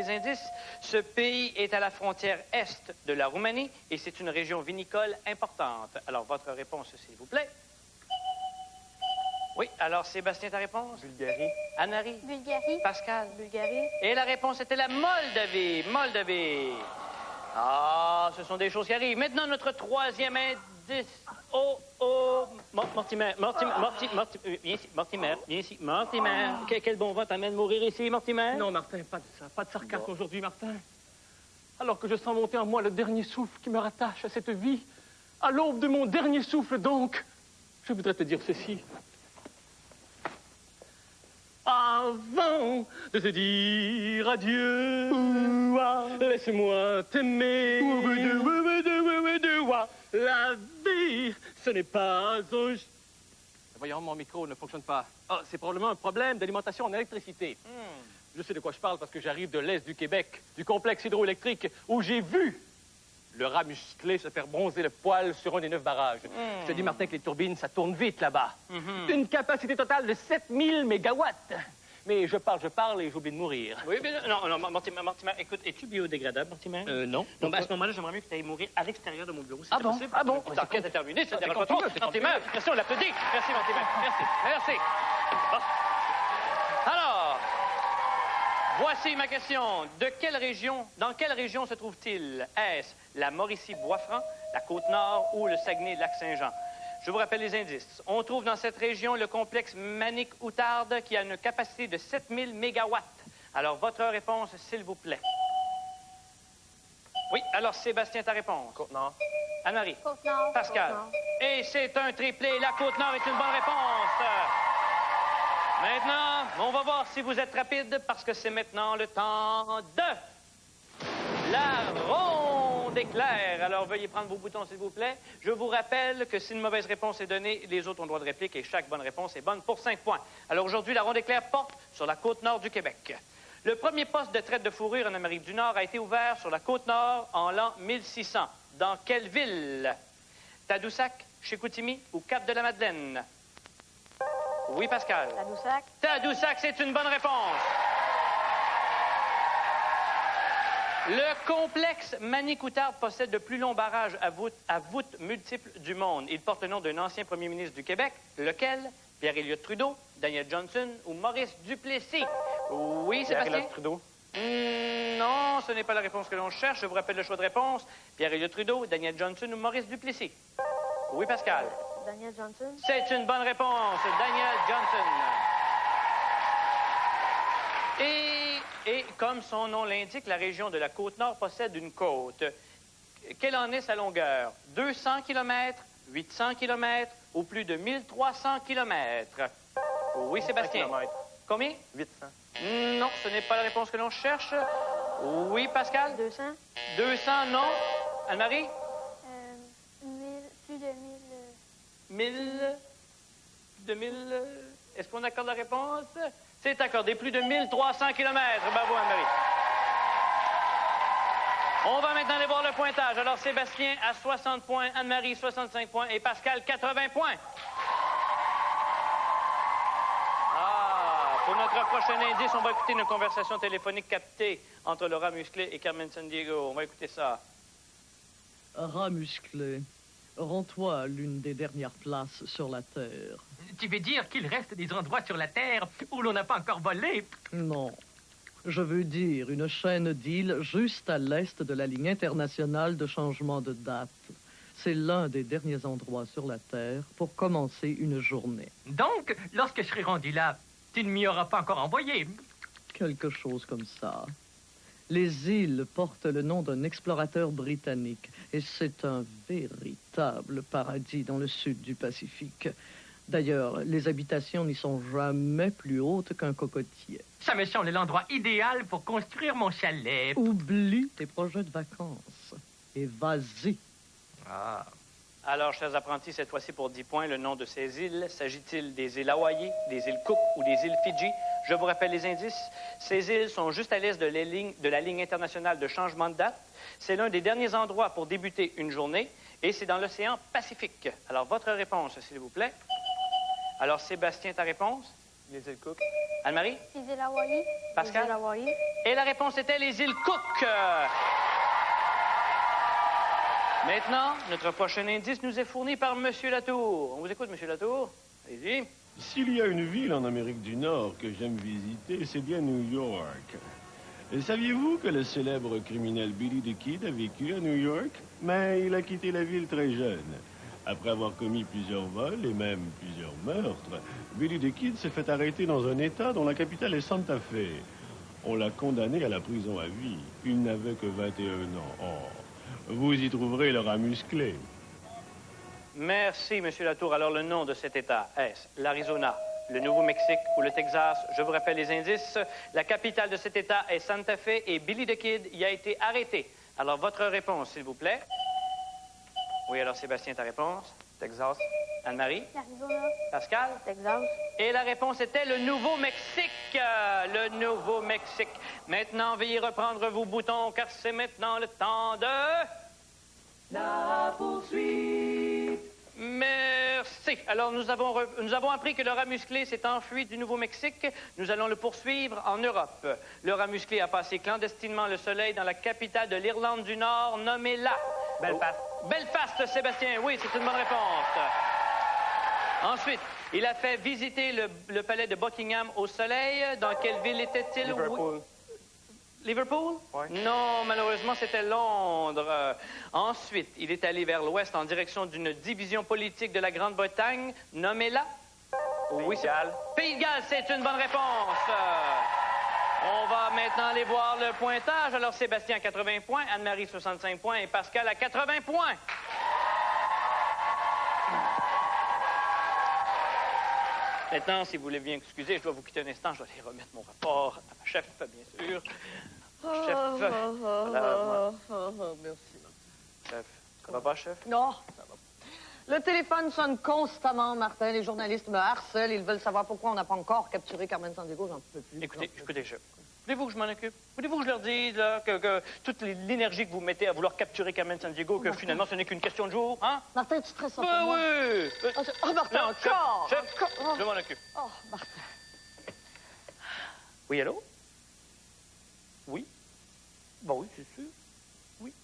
les indices. Ce pays est à la frontière est de la Roumanie et c'est une région vinicole importante. Alors, votre réponse, s'il vous plaît. Oui, alors, Sébastien, ta réponse? Bulgarie. Anne-Marie? Bulgarie. Pascal? Bulgarie. Et la réponse était la Moldavie. Moldavie. Ah, ce sont des choses qui arrivent. Maintenant, notre troisième indice. Oh, oh. Mortimer, viens ici. Mortimer, viens ici. Mortimer. Quel bon vent t'amène mourir ici, Mortimer? Non, Martin, pas de ça. Pas de sarcasme aujourd'hui, Martin. Alors que je sens monter en moi le dernier souffle qui me rattache à cette vie, à l'aube de mon dernier souffle, donc, je voudrais te dire ceci. Avant de te dire adieu, laisse-moi t'aimer. La vie, ce n'est pas un... Voyons, mon micro ne fonctionne pas. Ah, c'est probablement un problème d'alimentation en électricité. Je sais de quoi je parle parce que j'arrive de l'Est du Québec, du complexe hydroélectrique, où j'ai vu le rat musclé se faire bronzer le poil sur un des 9 barrages. Je te dis, Martin, que les turbines, ça tourne vite là-bas. Une capacité totale de 7000 mégawatts. Mais je parle et j'oublie de mourir. Oui, mais non, Mortimer, écoute, es-tu biodégradable, Mortimer? Non. Non, ben, à ce moment-là, j'aimerais mieux que tu ailles mourir à l'extérieur de mon bureau. Ah bon? Possible? Ah bon? Ça vient de terminer, ça ne dérange pas continue, trop. c'est Mortimer, merci, on l'applaudit. Merci, Mortimer. Merci. Bon. Alors, voici ma question. Dans quelle région se trouve-t-il? Est-ce la Mauricie-Bois-Franc, la Côte-Nord ou le Saguenay-Lac-Saint-Jean? Je vous rappelle les indices. On trouve dans cette région le complexe Manic-Outarde qui a une capacité de 7000 mégawatts. Alors, votre réponse, s'il vous plaît. Oui, alors, Sébastien, ta réponse. Côte-Nord. Anne-Marie. Côte-Nord. Pascal. Côte-Nord. Et c'est un triplé. La Côte-Nord est une bonne réponse. Maintenant, on va voir si vous êtes rapide parce que c'est maintenant le temps de la ronde éclair. Alors, veuillez prendre vos boutons, s'il vous plaît. Je vous rappelle que si une mauvaise réponse est donnée, les autres ont le droit de réplique et chaque bonne réponse est bonne pour 5 points. Alors, aujourd'hui, la ronde éclair porte sur la côte nord du Québec. Le premier poste de traite de fourrure en Amérique du Nord a été ouvert sur la côte nord en l'an 1600. Dans quelle ville? Tadoussac, Chicoutimi ou Cap-de-la-Madeleine? Oui, Pascal. Tadoussac. Tadoussac, c'est une bonne réponse. Le complexe Manic-Outarde possède le plus long barrage à voûte multiple du monde. Il porte le nom d'un ancien premier ministre du Québec. Lequel? Pierre-Éliott Trudeau, Daniel Johnson ou Maurice Duplessis? Oui, Sébastien? Pierre-Éliott Trudeau. Non, ce n'est pas la réponse que l'on cherche. Je vous rappelle le choix de réponse. Pierre-Éliott Trudeau, Daniel Johnson ou Maurice Duplessis? Oui, Pascal? Daniel Johnson. C'est une bonne réponse. Daniel Johnson. Et comme son nom l'indique, la région de la Côte-Nord possède une côte. Quelle en est sa longueur? 200 km, 800 km ou plus de 1300 km? Oui, Sébastien. Kilomètres. Combien? 800. Non, ce n'est pas la réponse que l'on cherche. Oui, Pascal? 200. 200, non. Anne-Marie? 1000, plus de 1000. 1000? 2000? Est-ce qu'on accorde la réponse? C'est accordé. Plus de 1300 km. Bravo, Anne-Marie. On va maintenant aller voir le pointage. Alors, Sébastien à 60 points, Anne-Marie 65 points et Pascal 80 points. Pour notre prochain indice, on va écouter une conversation téléphonique captée entre Laura Musclé et Carmen Sandiego. On va écouter ça. Rat musclé, rends-toi à l'une des dernières places sur la Terre. Tu veux dire qu'il reste des endroits sur la Terre où l'on n'a pas encore volé? Non. Je veux dire une chaîne d'îles juste à l'est de la ligne internationale de changement de date. C'est l'un des derniers endroits sur la Terre pour commencer une journée. Donc, lorsque je serai rendu là, tu ne m'y auras pas encore envoyé? Quelque chose comme ça. Les îles portent le nom d'un explorateur britannique et c'est un véritable paradis dans le sud du Pacifique. D'ailleurs, les habitations n'y sont jamais plus hautes qu'un cocotier. Ça me semble l'endroit idéal pour construire mon chalet. Oublie tes projets de vacances et vas-y. Ah. Alors, chers apprentis, cette fois-ci pour 10 points, le nom de ces îles. S'agit-il des îles Hawaii, des îles Cook ou des îles Fidji? Je vous rappelle les indices. Ces îles sont juste à l'est de la ligne internationale de changement de date. C'est l'un des derniers endroits pour débuter une journée et c'est dans l'océan Pacifique. Alors, votre réponse, s'il vous plaît. Alors, Sébastien, ta réponse? Les îles Cook. Anne-Marie? Les îles Hawaii. Pascal? Les îles Hawaii. Et la réponse était les îles Cook. Maintenant, notre prochain indice nous est fourni par M. Latour. On vous écoute, M. Latour. Allez-y. S'il y a une ville en Amérique du Nord que j'aime visiter, c'est bien New York. Et saviez-vous que le célèbre criminel Billy the Kid a vécu à New York? Mais il a quitté la ville très jeune. Après avoir commis plusieurs vols et même plusieurs meurtres, Billy the Kid s'est fait arrêter dans un État dont la capitale est Santa Fe. On l'a condamné à la prison à vie. Il n'avait que 21 ans. Oh, vous y trouverez le rat musclé. Merci, M. Latour. Alors, le nom de cet État, est-ce l'Arizona, le Nouveau-Mexique ou le Texas? Je vous rappelle les indices. La capitale de cet État est Santa Fe et Billy the Kid y a été arrêté. Alors, votre réponse, s'il vous plaît. Oui, alors, Sébastien, ta réponse? Texas. Anne-Marie? L'Arizona. Pascal? Texas. Et la réponse était le Nouveau-Mexique. Le Nouveau-Mexique. Maintenant, veuillez reprendre vos boutons, car c'est maintenant le temps de... La poursuite. Merci. Alors, nous avons appris que le rat musclé s'est enfui du Nouveau-Mexique. Nous allons le poursuivre en Europe. Le rat musclé a passé clandestinement le soleil dans la capitale de l'Irlande du Nord, nommée là. Belfast. Belfast, Sébastien. Oui, c'est une bonne réponse. Ensuite, il a fait visiter le palais de Buckingham au soleil. Dans quelle ville était-il? Liverpool. Liverpool? Oui. Non, malheureusement, c'était Londres. Ensuite, il est allé vers l'ouest en direction d'une division politique de la Grande-Bretagne. Nommez-la. Oui, Pays de Galles. Pays de Galles, c'est une bonne réponse. On va maintenant aller voir le pointage. Alors, Sébastien, 80 points, Anne-Marie, 65 points et Pascal à 80 points. Maintenant, si vous voulez bien excuser, je dois vous quitter un instant. Je dois aller remettre mon rapport à ma chef, bien sûr. Chef. Voilà, Merci. chef. Ça va pas, chef? Non, ça va. Le téléphone sonne constamment, Martin. Les journalistes me harcèlent. Ils veulent savoir pourquoi on n'a pas encore capturé Carmen Sandiego. J'en peux plus. Écoutez, chef. Voulez-vous que je m'en occupe? Voulez-vous que je leur dise là, que toute l'énergie que vous mettez à vouloir capturer Carmen Sandiego, que finalement ce n'est qu'une question de jour, hein? Martin, tu stresses un peu, Ben moi? oui! Oh, Martin, Non, encore! chef, Encore. je m'en occupe. Oh, Martin. Oui, allô? Oui? Ben oui, c'est sûr. Oui.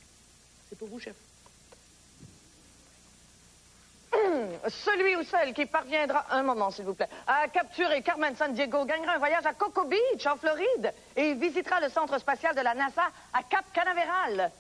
C'est pour vous, chef. Celui ou celle qui parviendra, un moment s'il vous plaît, à capturer Carmen Sandiego gagnera un voyage à Cocoa Beach, en Floride, et visitera le centre spatial de la NASA à Cap Canaveral.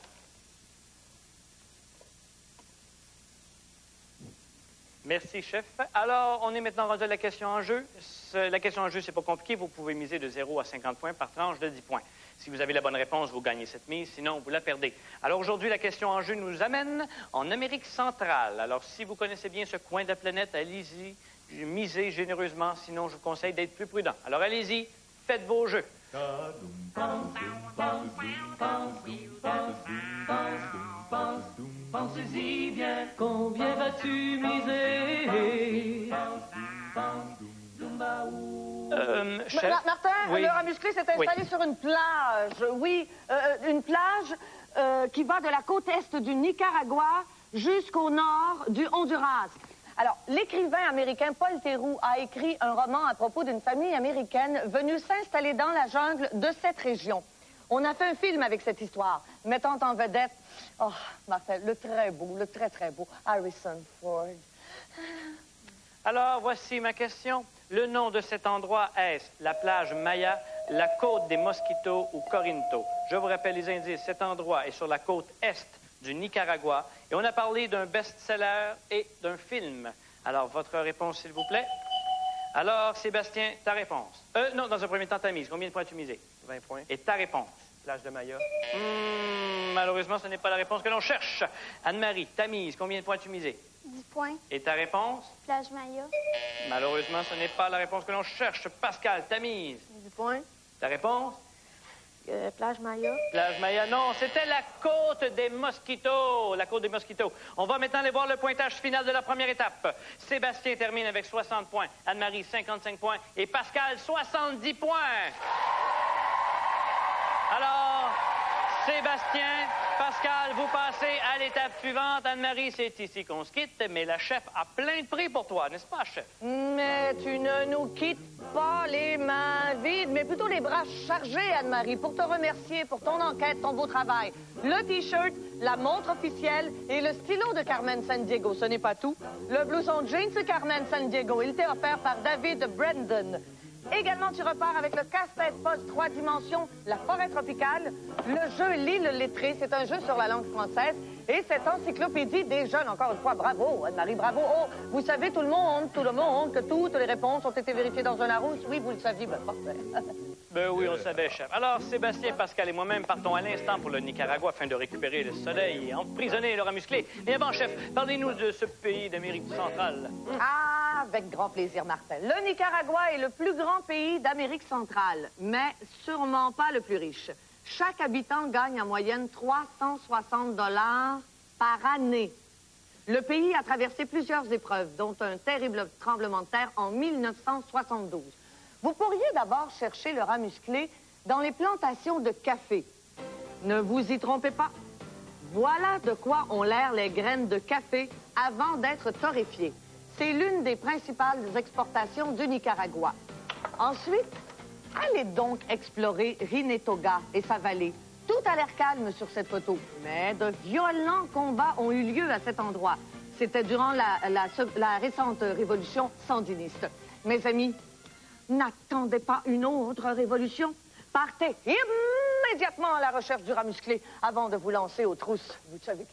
Merci, chef. Alors, on est maintenant rendu à la question en jeu. La question en jeu, c'est pas compliqué. Vous pouvez miser de 0 à 50 points par tranche de 10 points. Si vous avez la bonne réponse, vous gagnez cette mise. Sinon, vous la perdez. Alors, aujourd'hui, la question en jeu nous amène en Amérique centrale. Alors, si vous connaissez bien ce coin de la planète, allez-y, misez généreusement. Sinon, je vous conseille d'être plus prudent. Alors, allez-y, faites vos jeux. Pensez-y bien, combien vas-tu miser? Chef? Martin, Oui. le rat musclé s'est installé sur une plage. Oui, une plage qui va de la côte est du Nicaragua jusqu'au nord du Honduras. Alors, l'écrivain américain Paul Theroux a écrit un roman à propos d'une famille américaine venue s'installer dans la jungle de cette région. On a fait un film avec cette histoire, mettant en vedette, oh, Martin, le très beau, le très, très beau Harrison Ford. Alors, voici ma question. Le nom de cet endroit est la plage Maya, la côte des Mosquitos ou Corinto? Je vous rappelle les indices. Cet endroit est sur la côte est du Nicaragua et on a parlé d'un best-seller et d'un film. Alors, votre réponse, s'il vous plaît. Alors, Sébastien, ta réponse. Non, dans un premier temps, ta mise. Combien de points as-tu misé? 20 points. Et ta réponse? Plage de Maya. Malheureusement, ce n'est pas la réponse que l'on cherche. Anne-Marie, ta mise. Combien de points as-tu misé? 10 points. Et ta réponse? Plage Maya. Malheureusement, ce n'est pas la réponse que l'on cherche. Pascal, ta mise. 10 points. Ta réponse? Plage Maya. Plage Maya, non, c'était la côte des Mosquitos. La côte des Mosquitos. On va maintenant aller voir le pointage final de la première étape. Sébastien termine avec 60 points, Anne-Marie 55 points et Pascal 70 points. Alors, Sébastien, Pascal, vous passez à l'étape suivante. Anne-Marie, c'est ici qu'on se quitte, mais la chef a plein de prix pour toi, n'est-ce pas, chef? Mais tu ne nous quittes pas les mains vides, mais plutôt les bras chargés, Anne-Marie, pour te remercier pour ton enquête, ton beau travail. Le T-shirt, la montre officielle et le stylo de Carmen Sandiego. Ce n'est pas tout. Le blouson jeans de Carmen Sandiego, il t'est offert par David Brandon. Également, tu repars avec le casse-tête poste 3 dimensions, la forêt tropicale, le jeu L'île lettrée, c'est un jeu sur la langue française, et cette encyclopédie des jeunes. Encore une fois, bravo, Anne-Marie, bravo. Oh, vous savez, tout le monde, que toutes les réponses ont été vérifiées dans un Larousse. Oui, vous le saviez, ben parfait. Ben oui, on le savait, chef. Alors, Sébastien, Pascal et moi-même partons à l'instant pour le Nicaragua afin de récupérer le soleil et emprisonner le rat musclé. Mais avant, chef, parlez-nous de ce pays d'Amérique centrale. Ah, avec grand plaisir, Martin. Le Nicaragua est le plus grand pays d'Amérique centrale, mais sûrement pas le plus riche. Chaque habitant gagne en moyenne 360 $ par année. Le pays a traversé plusieurs épreuves, dont un terrible tremblement de terre en 1972. Vous pourriez d'abord chercher le rat musclé dans les plantations de café. Ne vous y trompez pas. Voilà de quoi ont l'air les graines de café avant d'être torréfiées. C'est l'une des principales exportations du Nicaragua. Ensuite, allez donc explorer Rinetoga et sa vallée. Tout a l'air calme sur cette photo, mais de violents combats ont eu lieu à cet endroit. C'était durant la récente révolution sandiniste. Mes amis, n'attendez pas une autre révolution. Partez immédiatement à la recherche du rat musclé avant de vous lancer aux trousses. Vous savez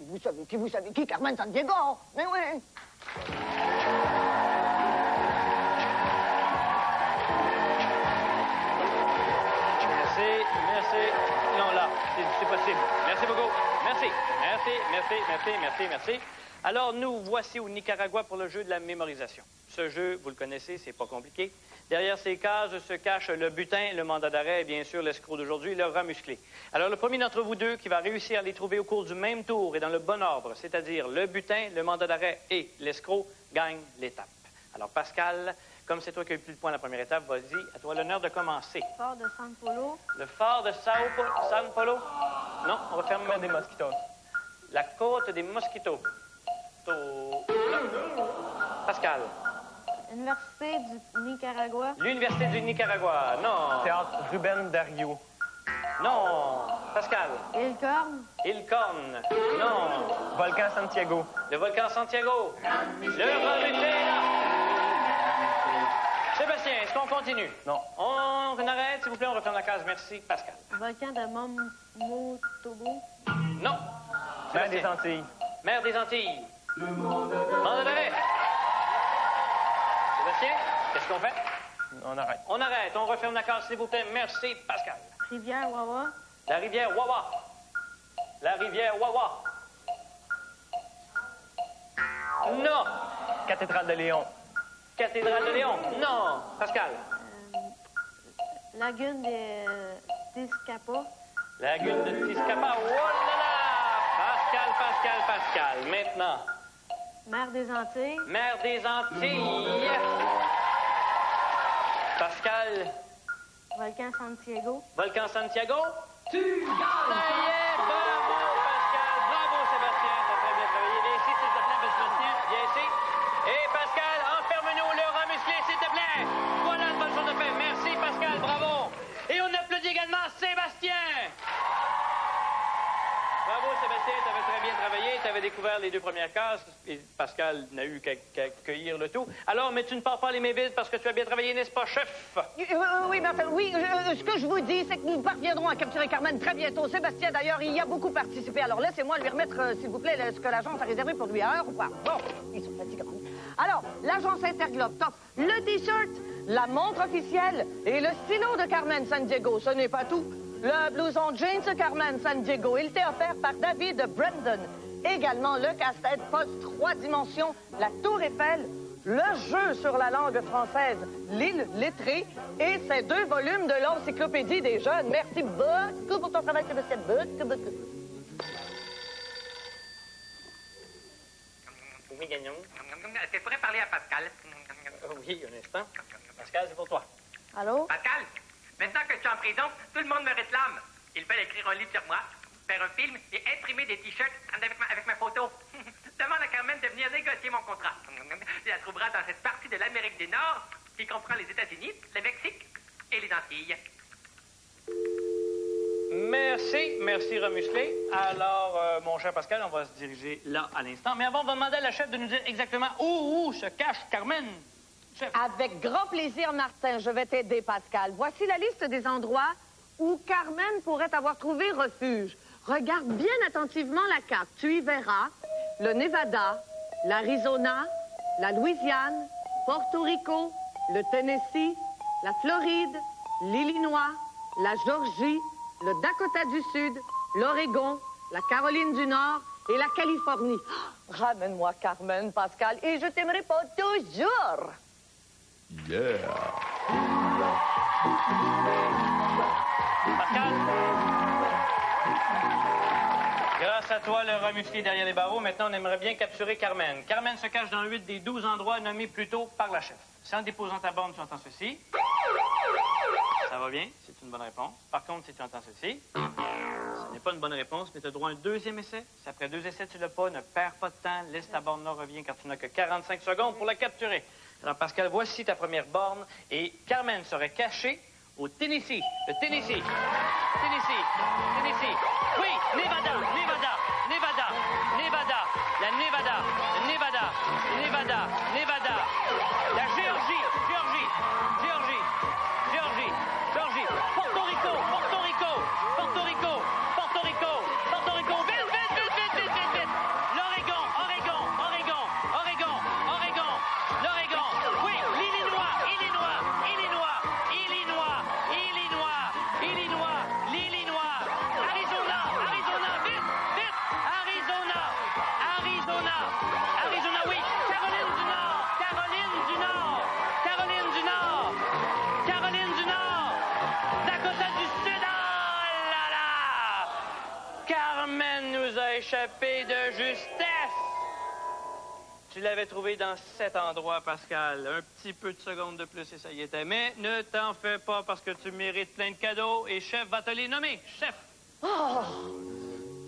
qui, Carmen Sandiego. Mais oui. Merci. Non, là, c'est possible. Merci beaucoup. Merci. Alors, nous voici au Nicaragua pour le jeu de la mémorisation. Ce jeu, vous le connaissez, c'est pas compliqué. Derrière ces cases se cachent le butin, le mandat d'arrêt et bien sûr l'escroc d'aujourd'hui, le rat musclé. Alors, le premier d'entre vous deux qui va réussir à les trouver au cours du même tour et dans le bon ordre, c'est-à-dire le butin, le mandat d'arrêt et l'escroc, gagne l'étape. Alors, Pascal, comme c'est toi qui as eu plus de points la première étape, vas-y, à toi l'honneur de commencer. Fort de San Polo. Le fort de San Polo? Non, on va faire Côte des Mosquitos. La côte des Mosquitos. Pascal. Université du Nicaragua. L'Université du Nicaragua. Non. Théâtre Ruben Dario. Non. Pascal. Ilcorn. Non. Volcan Santiago. Le volcan Santiago. Le remuté, là. Sébastien, est-ce qu'on continue? Non. On arrête, s'il vous plaît, on referme la case. Merci, Pascal. Volcan de Momotobo. Non. Mer des Sébastien. Antilles. Mer des Antilles. Mandat d'arrêt. Sébastien, qu'est-ce qu'on fait? On arrête. On arrête, on referme la case, s'il vous plaît. Merci, Pascal. Rivière Wawa. La rivière Wawa. La rivière Wawa. Non. Cathédrale de Léon. Cathédrale de Léon. Non. Pascal. Lagune de Tizcapa. Lagune de Tizcapa. Oh là là! Pascal. Maintenant, Mer des Antilles. mer des Antilles. Pascal. Volcan Santiago. Volcan Santiago. Tu gagnes! Ça y est, bravo Pascal. Bravo Sébastien, t'as très bien travaillé. Viens ici, s'il te plaît, Sébastien. Viens ici. Et Pascal, enferme-nous le rat musclé, s'il te plaît. Voilà une bonne chose de fait. Merci Pascal, bravo. Et on applaudit également Sébastien. Bravo Sébastien, tu avais très bien travaillé, tu avais découvert les deux premières cases et Pascal n'a eu qu'à cueillir le tout. Alors, mais tu ne pars pas les mains vides parce que tu as bien travaillé, n'est-ce pas, chef? Oui, Martin, oui. Ce que je vous dis, c'est que nous parviendrons à capturer Carmen très bientôt. Sébastien, d'ailleurs, il y a beaucoup participé. Alors, laissez-moi lui remettre, s'il vous plaît, ce que l'agence a réservé pour lui à heure ou quoi. Bon, ils sont fatigants. Alors, l'agence Interglobe t'offre le T-shirt, la montre officielle et le stylo de Carmen Sandiego. Ce n'est pas tout. Le blouson jeans de Carmen Sandiego, il t'est offert par David Brandon. Également le casse-tête poste 3 dimensions, la Tour Eiffel, le jeu sur la langue française, L'île lettrée et ces 2 volumes de l'encyclopédie des jeunes. Merci beaucoup pour ton travail, Sébastien. Beaucoup. Oui, gagnons. Est-ce que je pourrais parler à Pascal? Oui, un instant. Pascal, c'est pour toi. Allô? Pascal, maintenant que je suis en prison, tout le monde me réclame. Il fait écrire un livre sur moi. faire un film et imprimer des t-shirts avec ma photo. Demande à Carmen de venir négocier mon contrat. Tu la trouveras dans cette partie de l'Amérique du Nord qui comprend les États-Unis, le Mexique et les Antilles. Merci Remusclé. Alors, mon cher Pascal, on va se diriger là à l'instant. Mais avant, on va demander à la chef de nous dire exactement où se cache Carmen. Chef. Avec grand plaisir, Martin, je vais t'aider, Pascal. Voici la liste des endroits où Carmen pourrait avoir trouvé refuge. Regarde bien attentivement la carte. Tu y verras le Nevada, l'Arizona, la Louisiane, Porto Rico, le Tennessee, la Floride, l'Illinois, la Georgie, le Dakota du Sud, l'Oregon, la Caroline du Nord et la Californie. Oh, ramène-moi Carmen, Pascal, et je t'aimerai pas toujours. Yeah! Pascal? Grâce à toi, le remusclé derrière les barreaux, maintenant, on aimerait bien capturer Carmen. Carmen se cache dans 8 des 12 endroits nommés plus tôt par la chef. C'est en déposant ta borne, tu entends ceci. Ça va bien, c'est une bonne réponse. Par contre, si tu entends ceci, ce n'est pas une bonne réponse, mais tu as droit à un deuxième essai. Si après 2 essais, tu l'as pas, ne perds pas de temps, laisse ta borne là, reviens car tu n'as que 45 secondes pour la capturer. Alors, Pascal, voici ta première borne et Carmen serait cachée au Tennessee. Le Tennessee. Tennessee. Oui, Nevada. La Nevada. La Géorgie. Porto Rico. Vite. L'Oregon. L'Oregon. Oui, l'Illinois. Arizona. Oui. Caroline du Nord. Dakota du Sud. Oh là là! Carmen nous a échappé de justesse. Tu l'avais trouvé dans cet endroit, Pascal. Un petit peu de secondes de plus et ça y était. Mais ne t'en fais pas parce que tu mérites plein de cadeaux et Chef va te les nommer. Chef! Oh!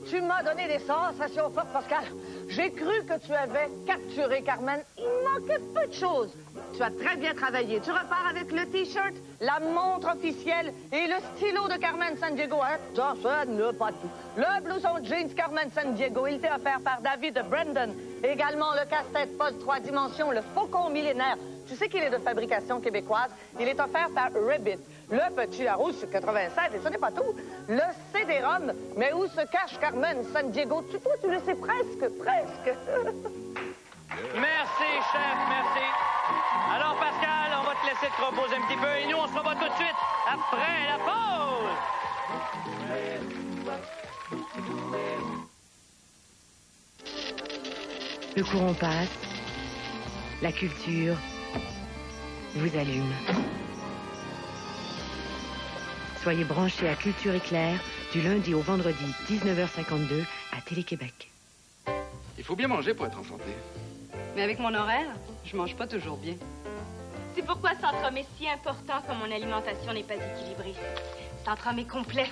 Tu m'as donné des sensations fortes, Pascal. J'ai cru que tu avais capturé Carmen. Il manquait peu de choses. Tu as très bien travaillé. Tu repars avec le T-shirt, la montre officielle et le stylo de Carmen Sandiego. Attention, pas tout. Le blouson jeans Carmen Sandiego. Il t'est offert par David Brandon. Également le casse-tête Pulse 3 dimensions, le Faucon millénaire. Tu sais qu'il est de fabrication québécoise. Il est offert par Ribbit. Le petit Larousse 87, et ce n'est pas tout. Le CD-ROM, mais où se cache Carmen Sandiego? Tu le sais presque. Merci, chef, merci. Alors, Pascal, on va te laisser te reposer un petit peu et nous, on se revoit tout de suite après la pause. Le courant passe, la culture vous allume. Soyez branchés à Culture Éclair du lundi au vendredi 19h52 à Télé-Québec. Il faut bien manger pour être en santé. Mais avec mon horaire, je mange pas toujours bien. C'est pourquoi Centrum est si important quand mon alimentation n'est pas équilibrée. Centrum est complet.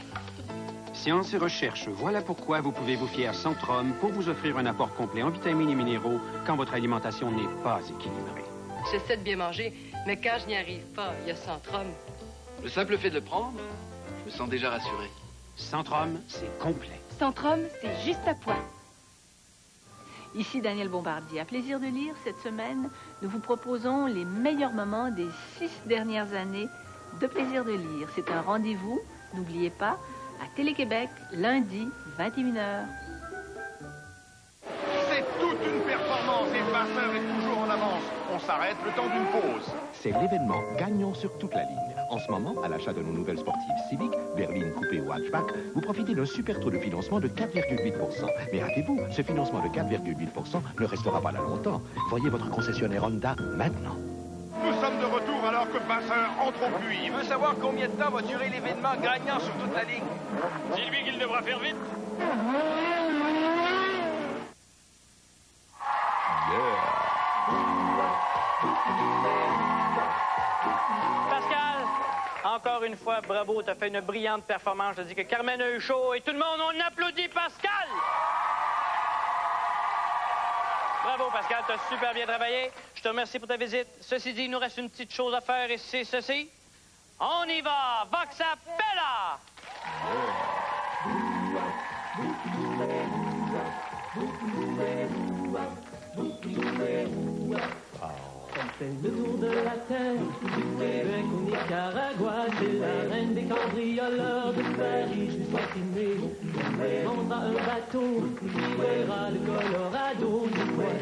Science et recherche, voilà pourquoi vous pouvez vous fier à Centrum pour vous offrir un apport complet en vitamines et minéraux quand votre alimentation n'est pas équilibrée. J'essaie de bien manger, mais quand je n'y arrive pas, il y a Centrum. Le simple fait de le prendre, je me sens déjà rassuré. Centrum, c'est complet. Centrum, c'est juste à point. Ici Daniel Bombardier. À Plaisir de lire, cette semaine, nous vous proposons les meilleurs moments des 6 dernières années de Plaisir de lire. C'est un rendez-vous, n'oubliez pas, à Télé-Québec, lundi, 21h. C'est toute une performance et Vasseur est toujours en avance. On s'arrête le temps d'une pause. C'est l'événement gagnant sur toute la ligne. En ce moment, à l'achat de nos nouvelles sportives Civic, berline coupé ou hatchback, vous profitez d'un super taux de financement de 4,8%. Mais hâtez-vous, ce financement de 4,8% ne restera pas là longtemps. Voyez votre concessionnaire Honda maintenant. Nous sommes de retour alors que Vasseur entre au puits. Il veut savoir combien de temps va durer l'événement gagnant sur toute la ligne. Dis-lui qu'il devra faire vite. encore une fois, bravo, tu as fait une brillante performance. Je dis que Carmen a eu chaud et tout le monde, on applaudit Pascal! Bravo, Pascal, tu as super bien travaillé. Je te remercie pour ta visite. Ceci dit, il nous reste une petite chose à faire et c'est ceci. On y va! Vox Appella! Elle fait le tour de la terre, du Québec au Nicaragua, c'est la reine des cambrioleurs de Paris jusqu'à Sydney. Elle montera un bateau, qui verra le Colorado.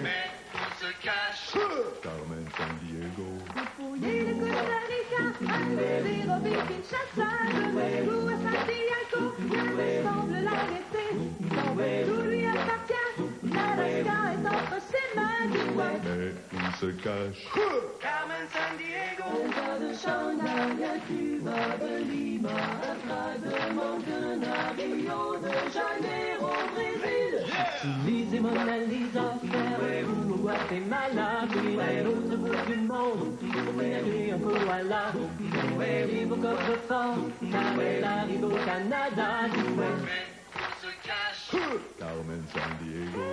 Mais on se cache. Carmen San Diego. Fouiller le Costa Rica, aller au Kinshasa, de Moscou à Santiago, il semble l'arrêter. Tout lui appartient, l'Alaska est entre ses mains, dis-moi. Mais on se cache. Carmen San Diego. De Shanghai à Cuba, de Lima à Prague, de Montana, Rio de Janeiro, Brésil. Lisez Mona Lisa, Pérou, Guatemala, puis à l'autre bout du monde, pour aller un koala. Et vos coffres-forts, car elle arrive au Canada. Mais on se cache. Carmen San Diego.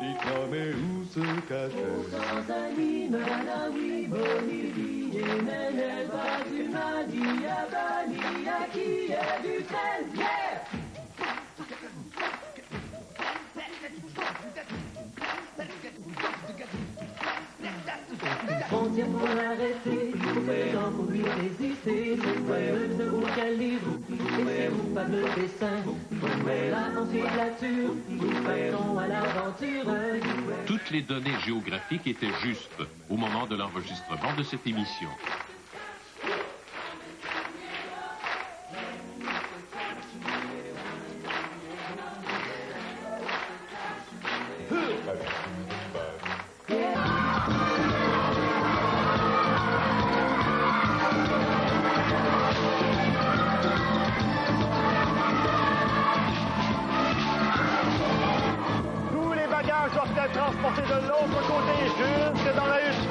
Dites-moi, mais où se cache-t-elle? Tanzanie, Malawi, Bolivie, Yémen, elle va du Mali à Bali, à qui est d'Ukraine, yeah! Frontière pour l'arrêter, opérant pour lui résister, cette fois de haut calibre, et c'est vous pas le dessin, la enfilature, nous partons à l'aventure. Toutes les données géographiques étaient justes au moment de l'enregistrement de cette émission. Transportés de l'autre côté jusque dans la hutte.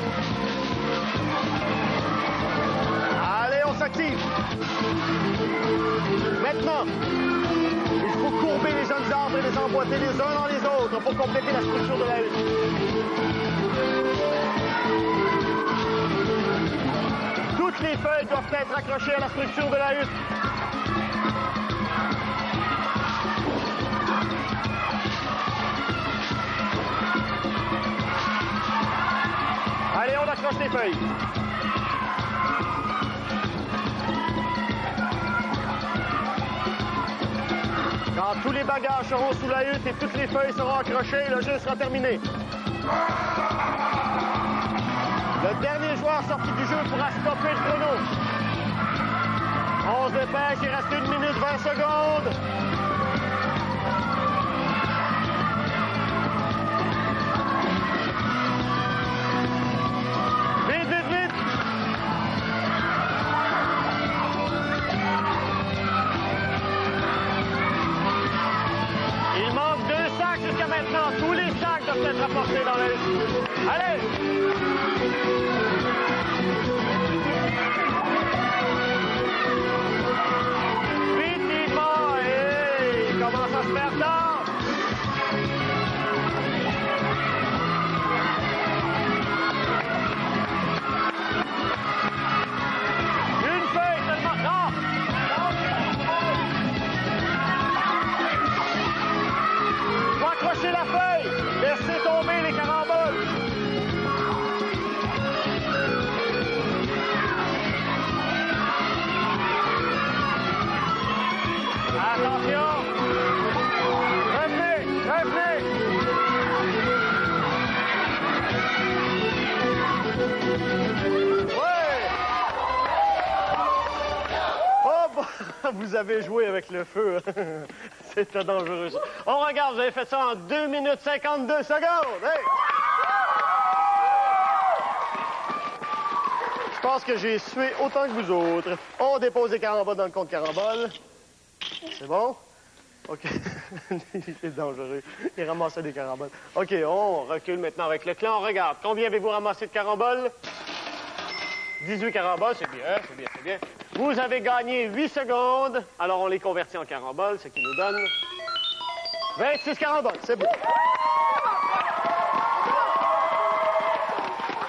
Allez, on s'active. Maintenant, il faut courber les jeunes arbres et les emboîter les uns dans les autres pour compléter la structure de la hutte. Toutes les feuilles doivent être accrochées à la structure de la hutte. Allez, on accroche les feuilles. Quand tous les bagages seront sous la hutte et toutes les feuilles seront accrochées, le jeu sera terminé. Le dernier joueur sorti du jeu pourra stopper le chrono. On se dépêche, il reste 1 minute 20 secondes. Jusqu'à maintenant, tous les sacs doivent être apportés dans la hutte. Allez! Vite, hey, il commence à se faire tard. Une feuille seulement. Non! Accrochez la feuille! Laissez tomber les caramboles! Attention! Revenez! Revenez! Ouais! Oh, bon, vous avez joué avec le feu. C'était dangereux. On regarde, vous avez fait ça en 2 minutes 52 secondes. Hey! Je pense que j'ai sué autant que vous autres. On dépose les caramboles dans le compte carambole. C'est bon? OK. Il est dangereux. Il ramassait des caramboles. OK, on recule maintenant avec le clan. On regarde. Combien avez-vous ramassé de caramboles? 18 caramboles, c'est bien, c'est bien, c'est bien. Vous avez gagné 8 secondes. Alors, on les convertit en caramboles, ce qui nous donne 26 caramboles. C'est beau.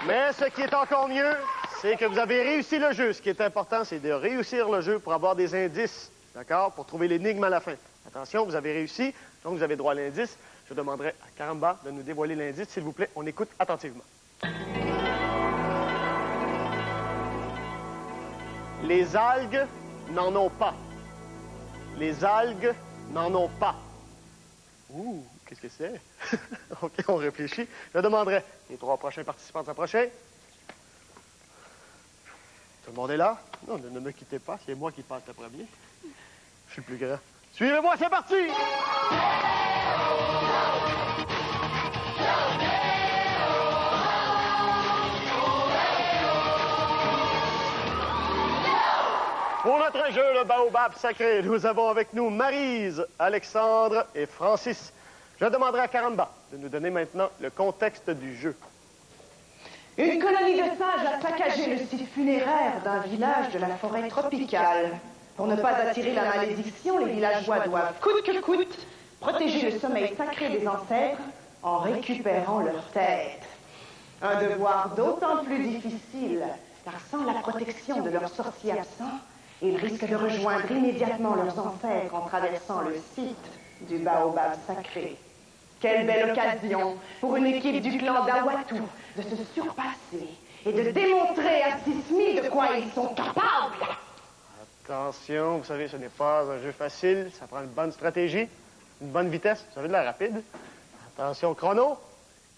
Mais ce qui est encore mieux, c'est que vous avez réussi le jeu. Ce qui est important, c'est de réussir le jeu pour avoir des indices, d'accord, pour trouver l'énigme à la fin. Attention, vous avez réussi, donc vous avez droit à l'indice. Je demanderai à Caramba de nous dévoiler l'indice, s'il vous plaît. On écoute attentivement. Les algues n'en ont pas. Les algues n'en ont pas. Ouh, qu'est-ce que c'est? OK, on réfléchit. Je demanderai les 3 prochains participants de ce prochain. Tout le monde est là? Non, ne me quittez pas, c'est moi qui passe le premier. Je suis le plus grand. Suivez-moi, c'est parti! Pour notre jeu, le baobab sacré, nous avons avec nous Maryse, Alexandre et Francis. Je demanderai à Caramba de nous donner maintenant le contexte du jeu. Une colonie de singes a saccagé le site funéraire d'un village de la forêt tropicale. Pour ne pas attirer la malédiction, les villageois doivent, coûte que coûte, protéger le sommeil sacré des ancêtres en récupérant leur tête. Un devoir d'autant plus difficile, car sans la protection de leurs sorciers absents, ils risquent de rejoindre immédiatement leurs ancêtres en traversant le site du baobab sacré. Quelle belle occasion pour une équipe du clan d'Awatu de se surpasser et de démontrer à Sismi de quoi ils sont capables. Attention, vous savez, ce n'est pas un jeu facile. Ça prend une bonne stratégie, une bonne vitesse. Vous savez, de la rapide. Attention, chrono.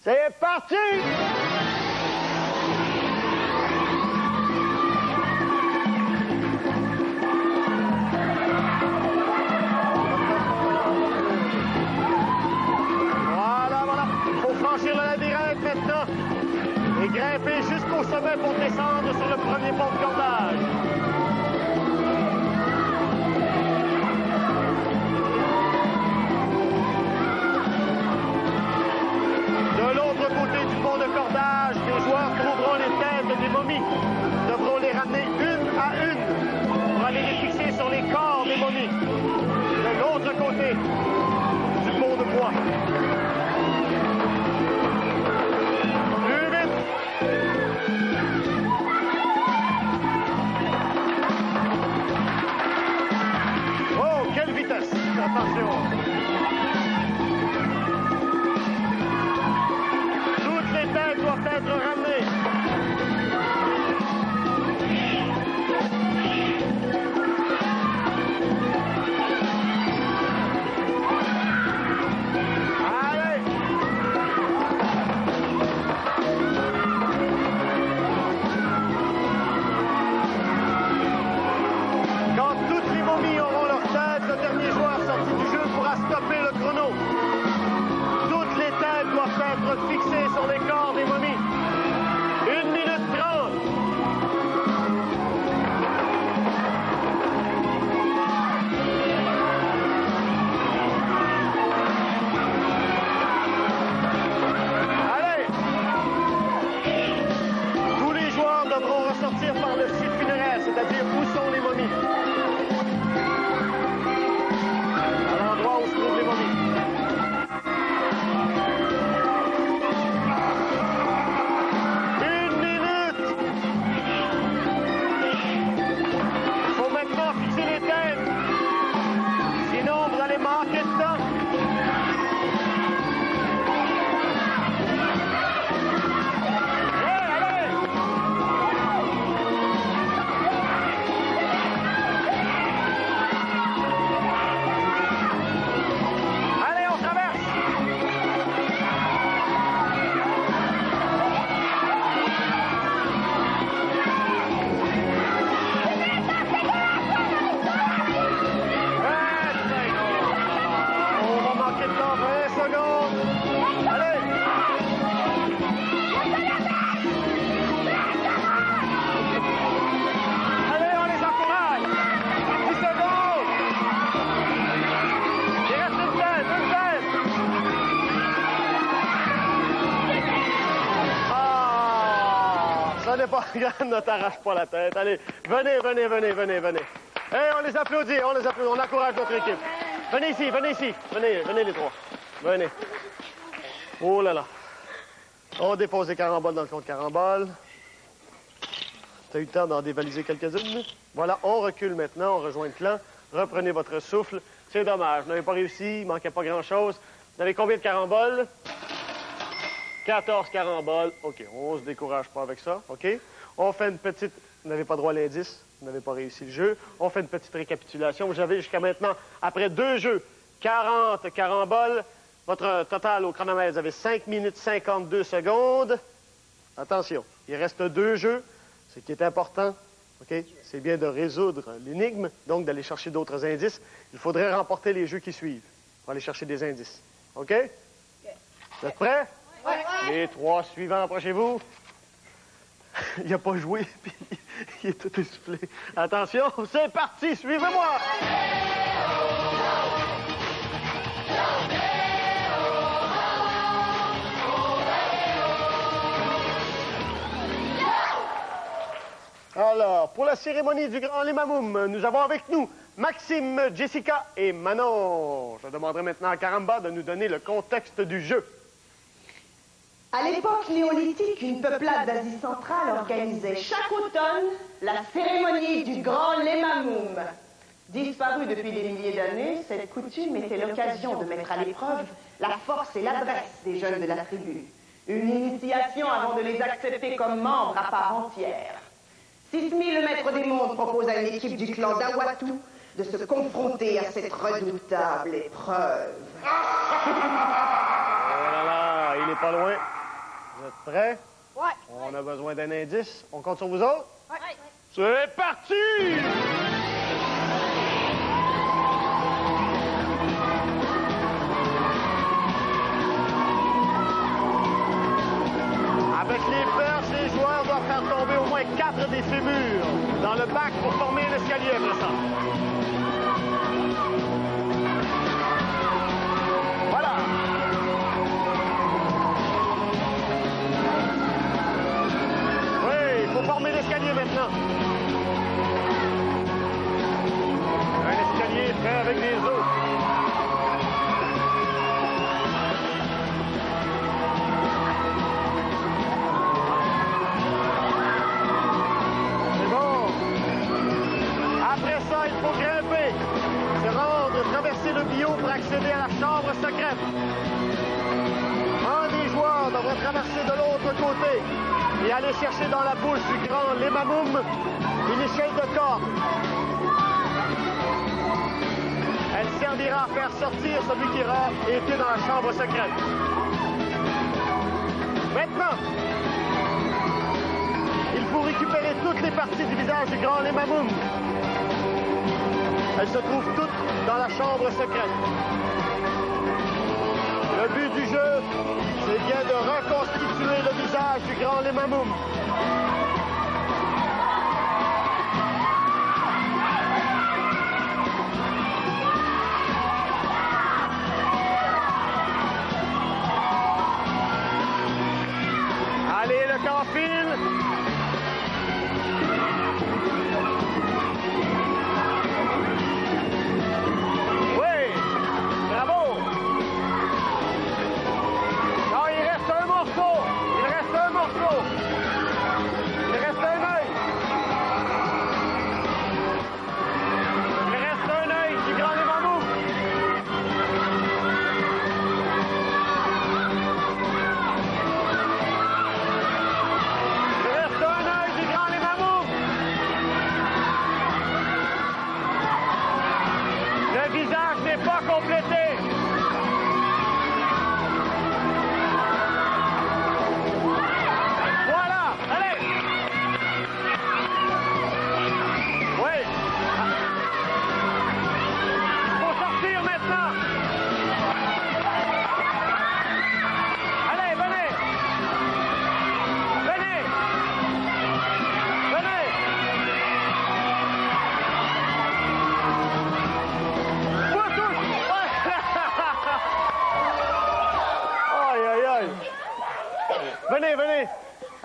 C'est parti! Et grimper jusqu'au sommet pour descendre sur le premier pont de cordage. De l'autre côté du pont de cordage, les joueurs trouveront les têtes des momies. Ils devront les ramener une à une pour aller les fixer sur les corps des momies. De l'autre côté du pont de bois. Oh, quelle vitesse! Attention! Toutes les têtes doivent être ramenées. Stopper le chrono. Toutes les têtes doivent être fixées sur les corps des momies. 1 minute 30. Allez! Tous les joueurs devront ressortir par le site funéraire, c'est-à-dire où sont les momies. Où se trouvent les momies. Une minute! Il faut maintenant fixer les têtes. Sinon, vous allez manquer de temps. Prenez pas grande, ne t'arrache pas la tête. Allez, venez. Hey, on les applaudit, on encourage notre équipe. Venez ici. Venez les trois. Venez. Oh là là. On dépose les caramboles dans le compte carambole. T'as eu le temps d'en dévaliser quelques-unes? Voilà, on recule maintenant, on rejoint le clan. Reprenez votre souffle. C'est dommage, vous n'avez pas réussi, il manquait pas grand-chose. Vous avez combien de caramboles? 14 caramboles. OK, on se décourage pas avec ça, OK? On fait une petite... Vous n'avez pas droit à l'indice, vous n'avez pas réussi le jeu. On fait une petite récapitulation. Vous avez jusqu'à maintenant, après 2 jeux, 40 caramboles. Votre total au chronomètre, vous avez 5 minutes 52 secondes. Attention, il reste 2 jeux. Ce qui est important, OK, c'est bien de résoudre l'énigme, donc d'aller chercher d'autres indices. Il faudrait remporter les jeux qui suivent pour aller chercher des indices. OK? Vous êtes prêts? Oui. Les 3 suivants, approchez-vous. Il n'a pas joué, puis il est tout essoufflé. Attention, c'est parti, suivez-moi! Alors, pour la cérémonie du Grand Limamoum, nous avons avec nous Maxime, Jessica et Manon. Je demanderai maintenant à Caramba de nous donner le contexte du jeu. À l'époque néolithique, une peuplade d'Asie centrale organisait chaque automne la cérémonie du Grand Limamoum. Disparue depuis des milliers d'années, cette coutume était l'occasion de mettre à l'épreuve la force et l'adresse des jeunes de la tribu. Une initiation avant de les accepter comme membres à part entière. 6000 maîtres des mondes proposent à une équipe du clan d'Awatu de se confronter à cette redoutable épreuve. Oh là là, il est pas loin. Vous êtes prêts? Ouais. On a besoin d'un indice. On compte sur vous autres? Ouais. C'est parti! Avec les perches, les joueurs doivent faire tomber au moins 4 des fémurs dans le bac pour former un escalier après ça. Voilà. Oui, il faut former l'escalier maintenant. Un escalier fait avec des os. Il faut grimper, se rendre, traverser le bio pour accéder à la chambre secrète. Un des joueurs devra traverser de l'autre côté et aller chercher dans la bouche du grand Limamoum une échelle de corde. Elle servira à faire sortir celui qui aura été dans la chambre secrète. Maintenant, il faut récupérer toutes les parties du visage du grand Limamoum. Elles se trouvent toutes dans la chambre secrète. Le but du jeu, c'est bien de reconstituer le visage du grand Limamoum. Allez, le camp file.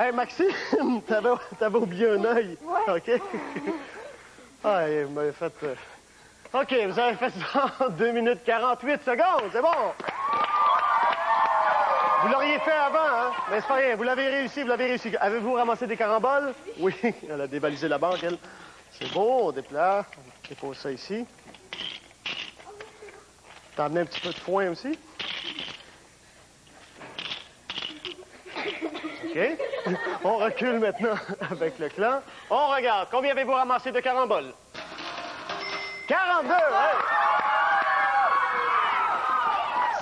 Hey, Maxime, t'avais oublié un œil. Ouais. OK. Ah, vous m'avez fait... OK, vous avez fait ça en 2 minutes 48 secondes. C'est bon. Vous l'auriez fait avant, hein? Mais c'est pas rien. Vous l'avez réussi, vous l'avez réussi. Avez-vous ramassé des caramboles? Oui. Elle a dévalisé la banque, elle. C'est beau, on déplace. On dépose ça ici. T'as amené un petit peu de foin aussi? OK. On recule maintenant avec le clan. On regarde. Combien avez-vous ramassé de caramboles? 42! Hey!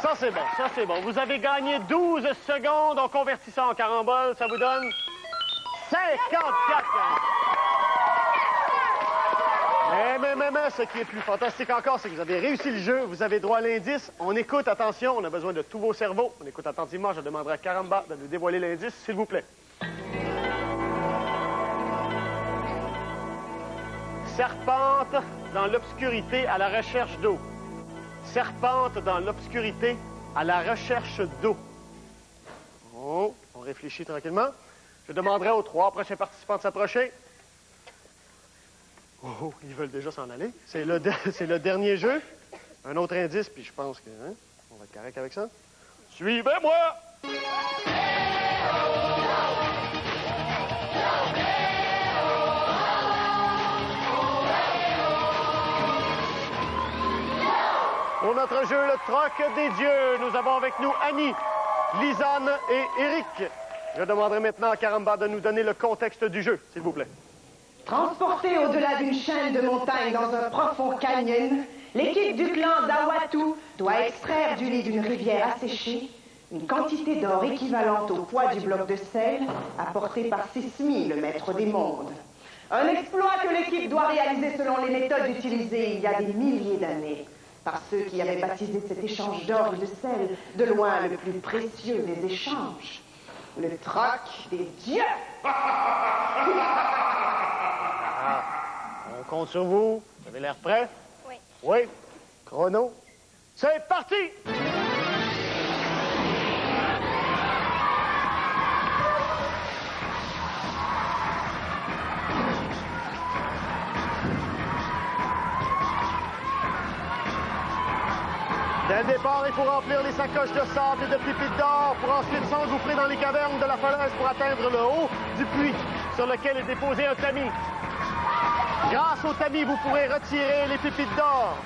Ça, c'est bon. Ça, c'est bon. Vous avez gagné 12 secondes. On convertit ça en caramboles. Ça vous donne 54. Mais, ce qui est plus fantastique encore, c'est que vous avez réussi le jeu. Vous avez droit à l'indice. On écoute, attention, on a besoin de tous vos cerveaux. On écoute attentivement. Je demanderai à Caramba de nous dévoiler l'indice, s'il vous plaît. Serpente dans l'obscurité à la recherche d'eau. Serpente dans l'obscurité à la recherche d'eau. Oh, on réfléchit tranquillement. Je demanderai aux 3 prochains participants de s'approcher. Oh, ils veulent déjà s'en aller. C'est le dernier jeu. Un autre indice, puis je pense que on va être correct avec ça. Suivez-moi! Pour notre jeu, le troc des dieux, nous avons avec nous Annie, Lisanne et Éric. Je demanderai maintenant à Caramba de nous donner le contexte du jeu, s'il vous plaît. Transportée au-delà d'une chaîne de montagnes dans un profond canyon, l'équipe du clan d'Awatu doit extraire du lit d'une rivière asséchée une quantité d'or équivalente au poids du bloc de sel apporté par Sismi, le maître des mondes. Un exploit que l'équipe doit réaliser selon les méthodes utilisées il y a des milliers d'années par ceux qui avaient baptisé cet échange d'or et de sel de loin le plus précieux des échanges, le troc des dieux. On compte sur vous. Vous avez l'air prêt? Oui. Oui. Chrono. C'est parti! Dès le départ, il faut remplir les sacoches de sable et de pépites d'or pour ensuite s'engouffrer dans les cavernes de la falaise pour atteindre le haut du puits sur lequel est déposé un tamis. Grâce au tamis, vous pourrez retirer les pépites d'or.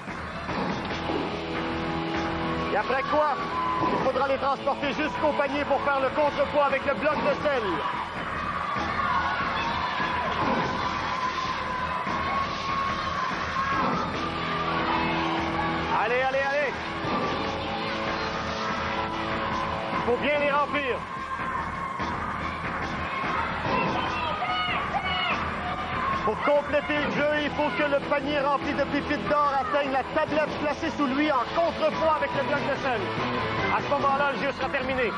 Et après quoi, il faudra les transporter jusqu'au panier pour faire le contrepoids avec le bloc de sel. Allez, allez, allez! Il faut bien les remplir. Pour compléter le jeu, il faut que le panier rempli de pépites d'or atteigne la tablette placée sous lui en contrepoids avec le bloc de sel. À ce moment-là, le jeu sera terminé.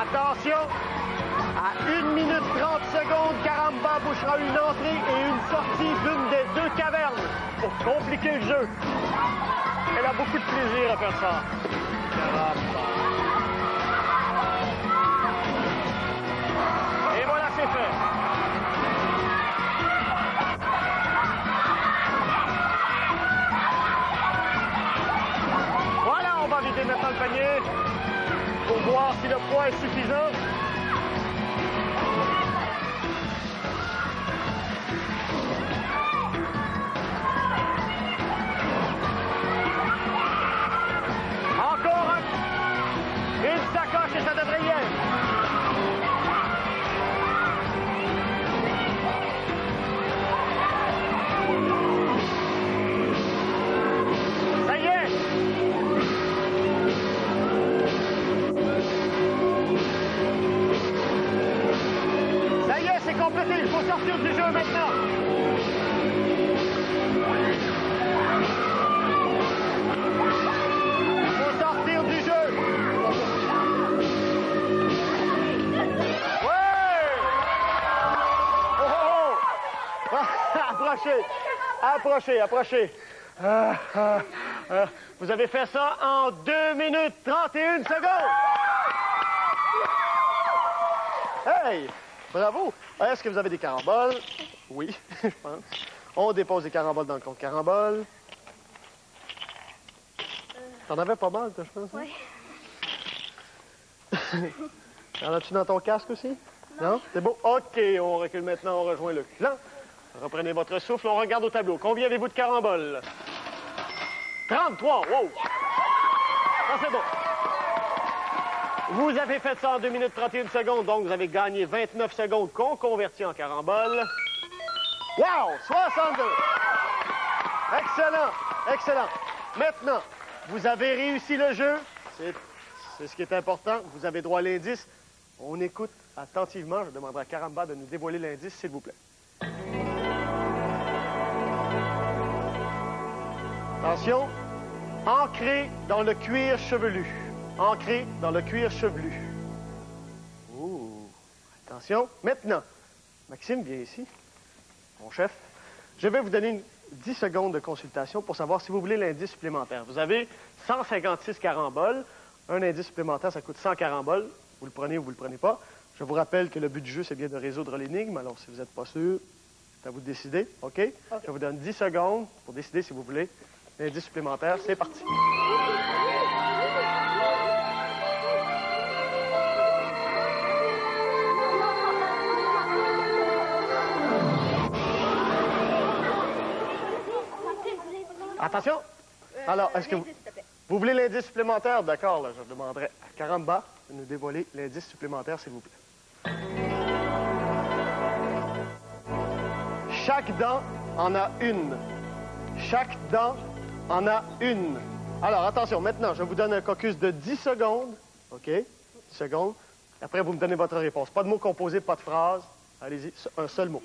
Attention! À 1 minute 30 secondes, Caramba bouchera une entrée et une sortie d'une des 2 cavernes pour compliquer le jeu. Elle a beaucoup de plaisir à faire ça. Caramba. Et voilà, c'est fait. Voilà, on va vider maintenant le panier pour voir si le poids est suffisant. Une sacoche et ça devrait y être. Ça y est. Ça y est, c'est complété. Il faut sortir du jeu maintenant. Il faut sortir du jeu. Ouais! Oh, oh, oh! approchez. Approchez, approchez. Vous avez fait ça en 2 minutes 31 secondes. Hey, bravo. Est-ce que vous avez des caramboles? Oui, je pense. On dépose des caramboles dans le compte carambole. T'en avais pas mal, toi, je pense? Oui. En as-tu dans ton casque aussi? Non? C'est beau? OK, on recule maintenant, on rejoint le clan. Reprenez votre souffle, on regarde au tableau. Combien avez-vous de caramboles? 33, wow! Ça, c'est bon. Vous avez fait ça en 2 minutes 31 secondes, donc vous avez gagné 29 secondes qu'on convertit en caramboles. Wow! 62! Excellent! Excellent! Maintenant, vous avez réussi le jeu. C'est ce qui est important. Vous avez droit à l'indice. On écoute attentivement. Je demanderai à Caramba de nous dévoiler l'indice, s'il vous plaît. Attention. Ancré dans le cuir chevelu. Ancré dans le cuir chevelu. Ouh. Attention. Maintenant, Maxime, viens ici. Mon chef. Je vais vous donner 10 secondes de consultation pour savoir si vous voulez l'indice supplémentaire. Vous avez 156 caramboles. Un indice supplémentaire, ça coûte 100 caramboles. Vous le prenez ou vous ne le prenez pas. Je vous rappelle que le but du jeu, c'est bien de résoudre l'énigme. Alors, si vous n'êtes pas sûr, c'est à vous de décider. OK? Je vous donne 10 secondes pour décider si vous voulez l'indice supplémentaire. C'est parti. Attention. Alors, est-ce que vous voulez l'indice supplémentaire? D'accord, là, je demanderai à Caramba de nous dévoiler l'indice supplémentaire, s'il vous plaît. Chaque dent en a une. Chaque dent en a une. Alors, attention, maintenant, je vous donne un caucus de 10 secondes. OK? 10 secondes. Après, vous me donnez votre réponse. Pas de mots composés, pas de phrases. Allez-y, un seul mot.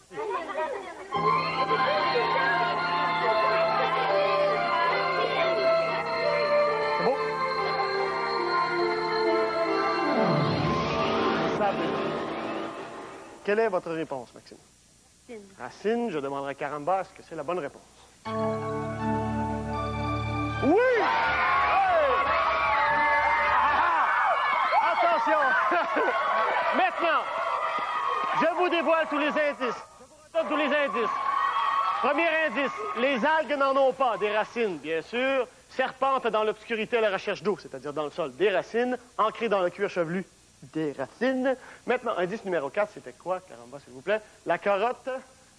C'est beau? Quelle est votre réponse, Maxime? Racine. Racine, je demanderai à Caramba, est-ce que c'est la bonne réponse? Oui! Hey! Attention! Maintenant, je vous dévoile tous les indices. Je vous redonne tous les indices. Premier indice, les algues n'en ont pas. Des racines, bien sûr. Serpentent dans l'obscurité à la recherche d'eau, c'est-à-dire dans le sol. Des racines. Ancrées dans le cuir chevelu. Des racines. Maintenant, indice numéro 4, c'était quoi, Caramba, s'il vous plaît? La carotte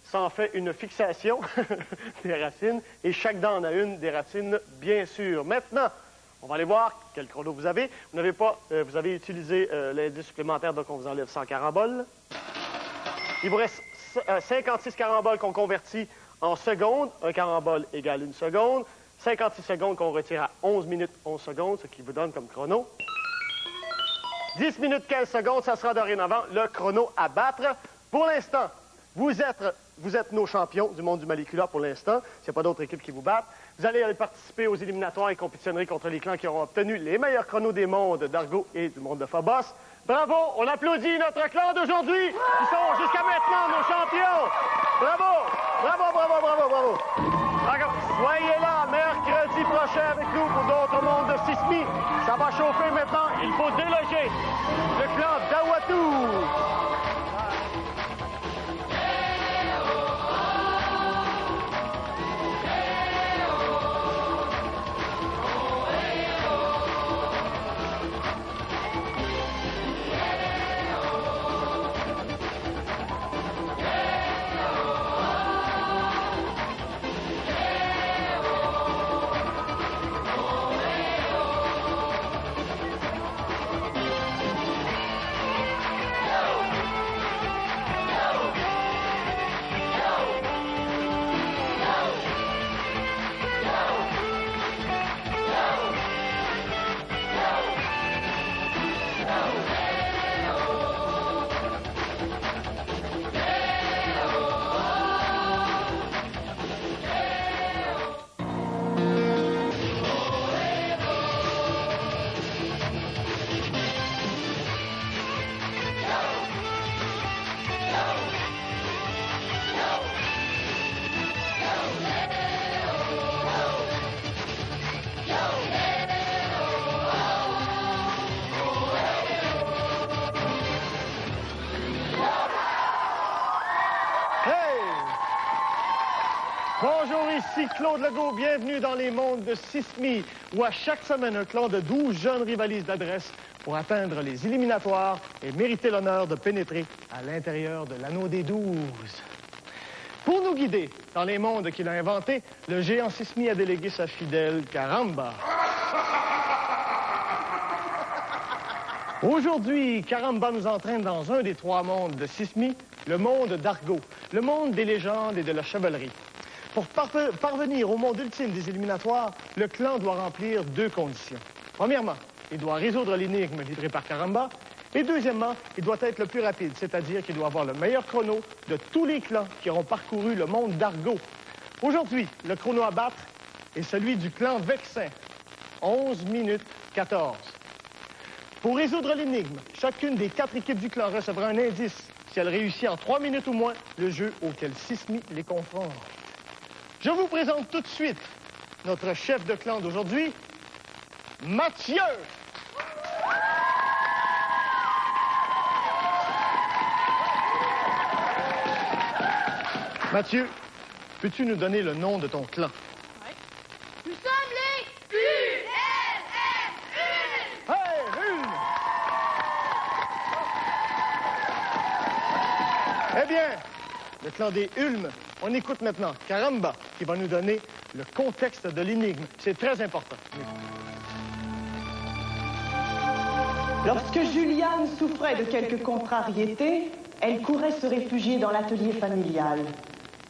s'en fait une fixation des racines. Et chaque dent en a une, des racines, bien sûr. Maintenant, on va aller voir quel chrono vous avez. Vous n'avez pas, vous avez utilisé l'indice supplémentaire, donc on vous enlève 100 caramboles. Il vous reste 56 caramboles qu'on convertit en secondes. Un carambole égale 1 seconde. 56 secondes qu'on retire à 11 minutes 11 secondes, ce qui vous donne comme chrono. 10 minutes 15 secondes, ça sera dorénavant le chrono à battre. Pour l'instant, vous êtes nos champions du monde du Malicula pour l'instant. S'il n'y a pas d'autres équipes qui vous battent. Vous allez aller participer aux éliminatoires et compétitionnerez contre les clans qui auront obtenu les meilleurs chronos des mondes d'Argo et du monde de Phobos. Bravo! On applaudit notre clan d'aujourd'hui qui sont jusqu'à maintenant nos champions! Bravo! Bravo, bravo, bravo, bravo! Alors, soyez là mercredi prochain avec nous pour d'autres mondes de Sismi. Ça va chauffer maintenant. Il faut déloger le clan d'Awatu. Bonjour, ici Claude Legault. Bienvenue dans les mondes de Sismi, où à chaque semaine, un clan de 12 jeunes rivalisent d'adresse pour atteindre les éliminatoires et mériter l'honneur de pénétrer à l'intérieur de l'anneau des 12. Pour nous guider dans les mondes qu'il a inventés, le géant Sismi a délégué sa fidèle Caramba. Aujourd'hui, Caramba nous entraîne dans un des 3 mondes de Sismi, le monde d'Argo, le monde des légendes et de la chevalerie. Pour parvenir au monde ultime des éliminatoires, le clan doit remplir 2 conditions. Premièrement, il doit résoudre l'énigme livrée par Caramba. Et deuxièmement, il doit être le plus rapide, c'est-à-dire qu'il doit avoir le meilleur chrono de tous les clans qui auront parcouru le monde d'Argo. Aujourd'hui, le chrono à battre est celui du clan Vexin, 11 minutes 14. Pour résoudre l'énigme, chacune des 4 équipes du clan recevra un indice. Si elle réussit en 3 minutes ou moins, le jeu auquel Sismi les confronte. Je vous présente tout de suite notre chef de clan d'aujourd'hui, Mathieu. Mathieu, peux-tu nous donner le nom de ton clan? Oui. Nous sommes les ULM. Hey, une! Eh bien, le clan des Ulm, on écoute maintenant Caramba qui va nous donner le contexte de l'énigme. C'est très important. Lorsque Juliane souffrait de quelques contrariétés, elle courait se réfugier dans l'atelier familial.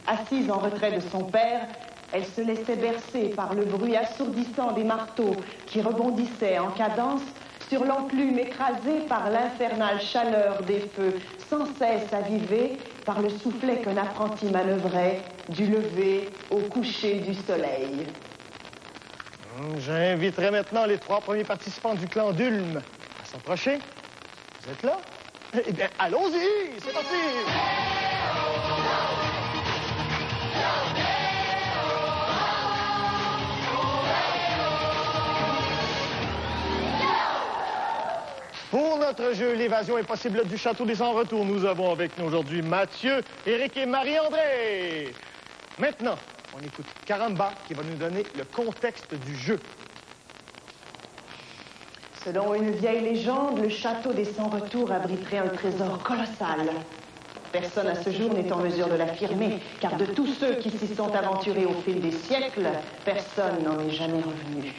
Assise en retrait de son père, elle se laissait bercer par le bruit assourdissant des marteaux qui rebondissaient en cadence sur l'enclume écrasée par l'infernale chaleur des feux, sans cesse avivée par le soufflet qu'un apprenti manœuvrait du lever au coucher du soleil. J'inviterai maintenant les 3 premiers participants du clan d'Ulm à s'approcher. Vous êtes là? Eh bien, allons-y! C'est parti! Pour notre jeu, l'évasion impossible du château des Sans-Retours, nous avons avec nous aujourd'hui Mathieu, Éric et Marie-André. Maintenant, on écoute Caramba qui va nous donner le contexte du jeu. Selon une vieille légende, le château des Sans-Retours abriterait un trésor colossal. Personne à ce jour n'est en mesure de l'affirmer, car de tous ceux qui s'y sont aventurés au fil des siècles, personne n'en est jamais revenu.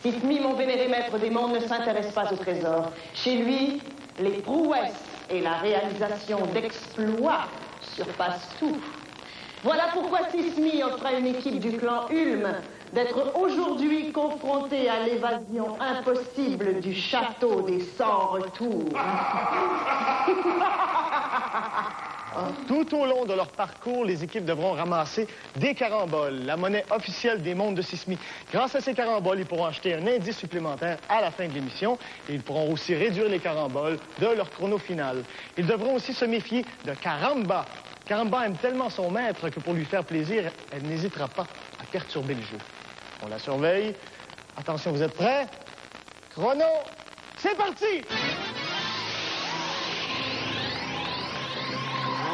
Sismi, mon vénéré maître des mondes, ne s'intéresse pas au trésor. Chez lui, les prouesses et la réalisation d'exploits surpassent tout. Voilà pourquoi Sismi offre à une équipe du clan Ulm d'être aujourd'hui confrontée à l'évasion impossible du château des Sans-Retours. Tout au long de leur parcours, les équipes devront ramasser des caramboles, la monnaie officielle des mondes de Sismi. Grâce à ces caramboles, ils pourront acheter un indice supplémentaire à la fin de l'émission et ils pourront aussi réduire les caramboles de leur chrono final. Ils devront aussi se méfier de Caramba. Caramba aime tellement son maître que pour lui faire plaisir, elle n'hésitera pas à perturber le jeu. On la surveille. Attention, vous êtes prêts? Chrono, c'est parti!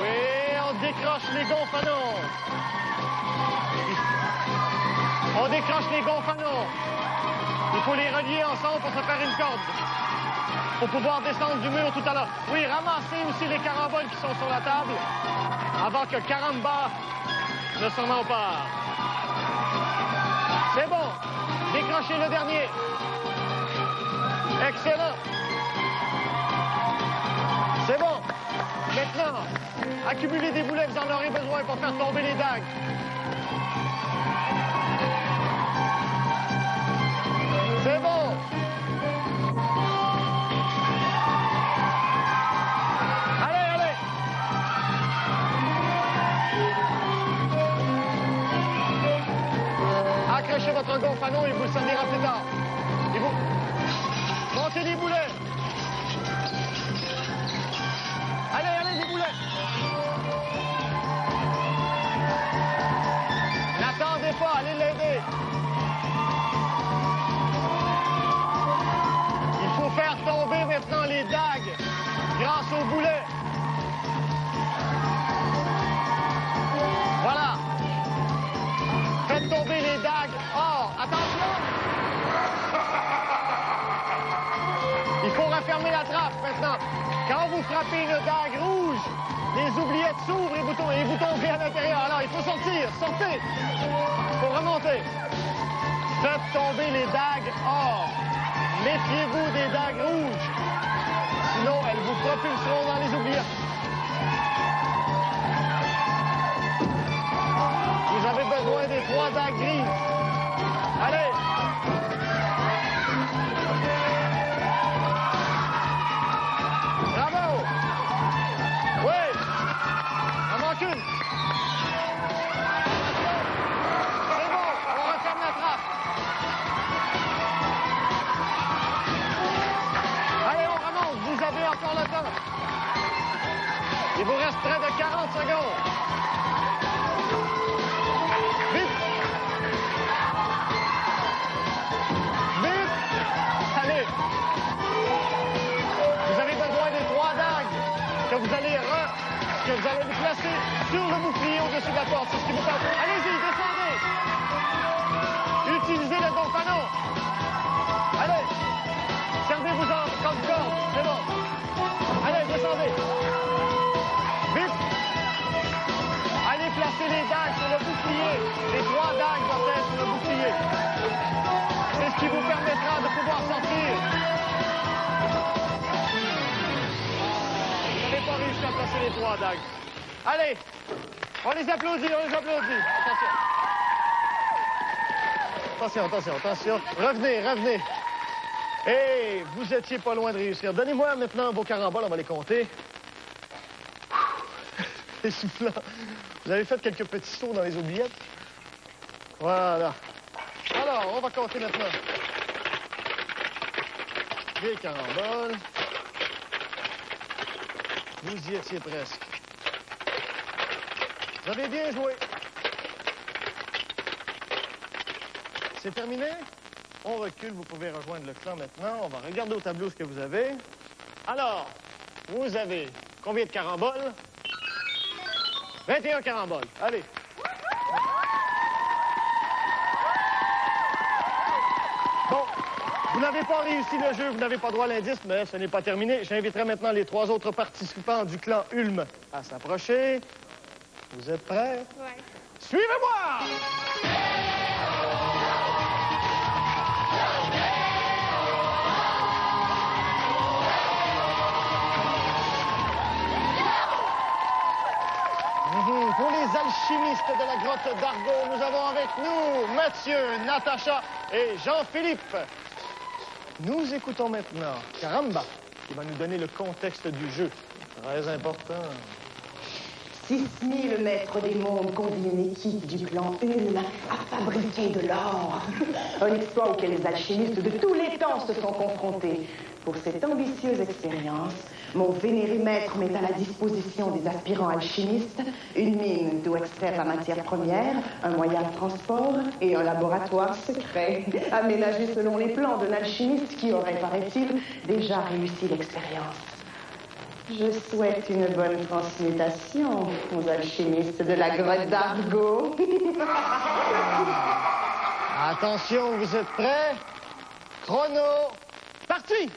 Oui, on décroche les gonfanons. On décroche les gonfanons. Il faut les relier ensemble pour se faire une corde. Pour pouvoir descendre du mur tout à l'heure. Oui, ramassez aussi les caramboles qui sont sur la table avant que Caramba ne s'en empare. C'est bon. Décrochez le dernier. Excellent. C'est bon. Maintenant, accumulez des boulets, vous en aurez besoin pour faire tomber les dagues. C'est bon. Allez, allez. Accrochez votre gonfanon et vous le servira plus tard. Et vous, montez les boulets. Allez, allez, les boulets. N'attendez pas, allez l'aider. Il faut faire tomber maintenant les dagues grâce aux boulets. Voilà. la trappe maintenant. Quand vous frappez une dague rouge, les oubliettes s'ouvrent et vous tombez à l'intérieur. Alors, il faut sortir. Sortez. Il faut remonter. Faites tomber les dagues hors. Méfiez-vous des dagues rouges. Sinon, elles vous propulseront dans les oubliettes. Vous avez besoin des 3 dagues grises. Allez! Bravo! Oui! Il en manque une. C'est bon, on referme la trappe. Allez, on remonte. Vous avez encore le temps. Il vous reste près de 40 secondes. Vite! Vite! Allez! Vous avez besoin des 3 dagues que vous allez placer sur le bouclier au-dessus de la porte. C'est ce qui vous permet. Allez-y, descendez! Utilisez le don panneau. Allez! Servez-vous-en comme corde. C'est bon. Allez, descendez. Vite! Allez placer les dagues sur le bouclier. Les 3 dagues doivent être sur le bouclier. C'est ce qui vous permettra de pouvoir sortir. Vous n'avez pas réussi à placer les 3 dagues. Allez! On les applaudit, on les applaudit. Attention. Attention. Revenez. Hey, vous étiez pas loin de réussir. Donnez-moi maintenant vos caramboles, on va les compter. Essoufflant. Vous avez fait quelques petits sauts dans les oubliettes. Voilà. Alors, on va compter maintenant. Des caramboles. Vous y étiez presque. Vous avez bien joué. C'est terminé? On recule, vous pouvez rejoindre le clan maintenant. On va regarder au tableau ce que vous avez. Alors, vous avez combien de caramboles? 21 caramboles. Allez. Bon, vous n'avez pas réussi le jeu, vous n'avez pas droit à l'indice, mais ce n'est pas terminé. J'inviterai maintenant les 3 autres participants du clan Ulm à s'approcher. Vous êtes prêts? Oui. Suivez-moi! Pour les alchimistes de la grotte d'Argot, nous avons avec nous Mathieu, Natacha et Jean-Philippe. Nous écoutons maintenant Caramba, qui va nous donner le contexte du jeu. Très important. 6000 maîtres des mondes convient une équipe du clan Ulm à fabriquer de l'or. Un exploit auquel les alchimistes de tous les temps se sont confrontés. Pour cette ambitieuse expérience, mon vénéré maître met à la disposition des aspirants alchimistes une mine d'où extraire la matière première, un moyen de transport et un laboratoire secret, aménagé selon les plans d'un alchimiste qui aurait, paraît-il, déjà réussi l'expérience. Je souhaite une bonne transmutation aux alchimistes de la grotte d'Argot. Attention, vous êtes prêts? Chrono, parti!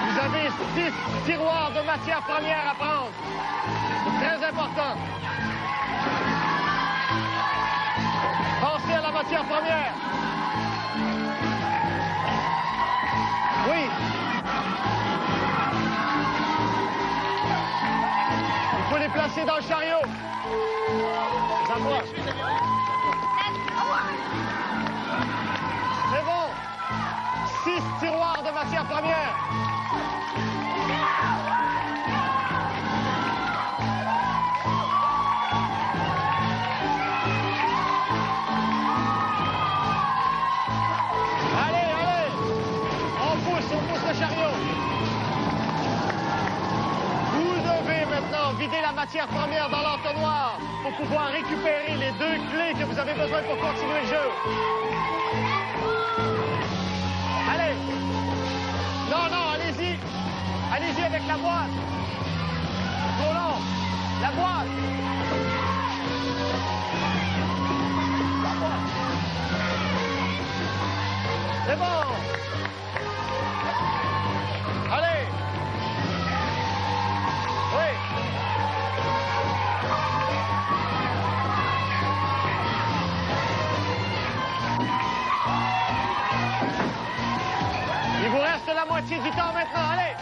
Vous avez 6 tiroirs de matière première à prendre. C'est très important. Pensez à la matière première. Oui. Il faut les placer dans le chariot. Ça va. C'est bon. 6 tiroirs de matière première. Le chariot. Vous devez maintenant vider la matière première dans l'entonnoir pour pouvoir récupérer les 2 clés que vous avez besoin pour continuer le jeu. Allez. Non, allez-y. Allez-y avec la boîte. Trop long. La boîte. C'est bon! Allez! Oui! Il vous reste la moitié du temps maintenant, allez!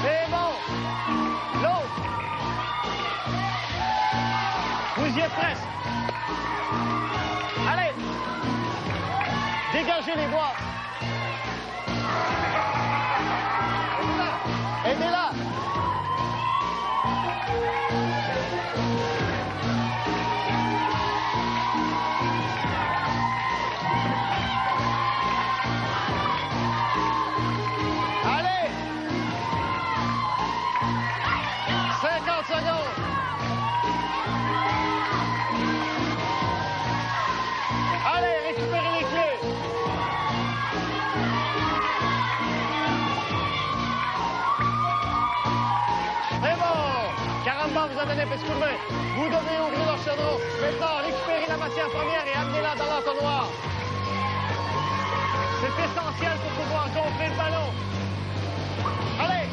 C'est bon! L'autre! Vous y êtes presque! Allez! Dégagez les bois! Aidez-la! Allez! 50 secondes! Allez, récupérez les clés! C'est bon! Caramba vous a donné un petit coup de main. Vous devez ouvrir leur chaudron. Maintenant, récupérez la matière première et amenez-la dans l'entonnoir. C'est essentiel pour pouvoir gonfler le ballon. Allez!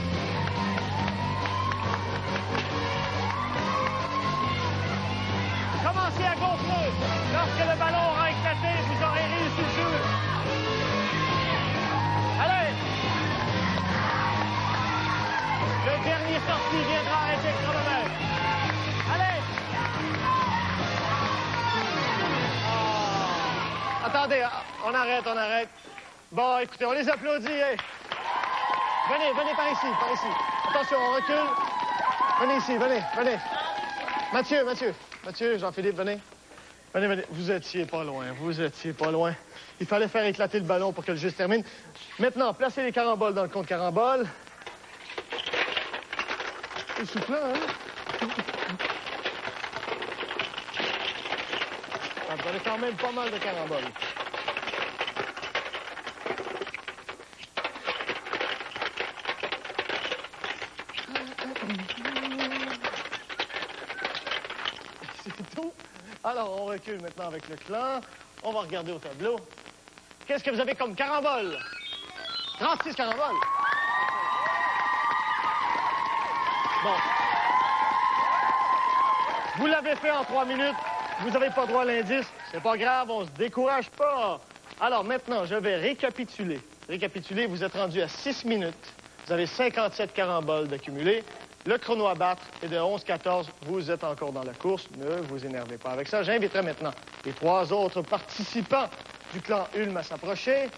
Commencez à gonfler. Lorsque le ballon aura éclaté, vous aurez réussi le jeu. Allez! Le dernier sorti viendra arrêter le chronomètre. Allez! Ah. Attendez, on arrête, on arrête. Bon, écoutez, on les applaudit. Hey. Venez par ici, par ici. Attention, on recule. Venez ici, venez. Mathieu, Jean-Philippe, venez. Venez. Vous étiez pas loin. Il fallait faire éclater le ballon pour que le jeu se termine. Maintenant, placez les caramboles dans le compte carambole. C'est soufflant, hein? Vous avez quand même pas mal de caramboles. C'est tout. Alors, on recule maintenant avec le clan. On va regarder au tableau. Qu'est-ce que vous avez comme carambole? 36 caramboles. Bon. Vous l'avez fait en 3 minutes. Vous n'avez pas droit à l'indice. C'est pas grave, on se décourage pas. Alors maintenant, je vais récapituler. Vous êtes rendu à 6 minutes. Vous avez 57 caramboles d'accumulés. Le chrono à battre est de 11-14. Vous êtes encore dans la course. Ne vous énervez pas avec ça. J'inviterai maintenant les 3 autres participants du clan Ulm à s'approcher.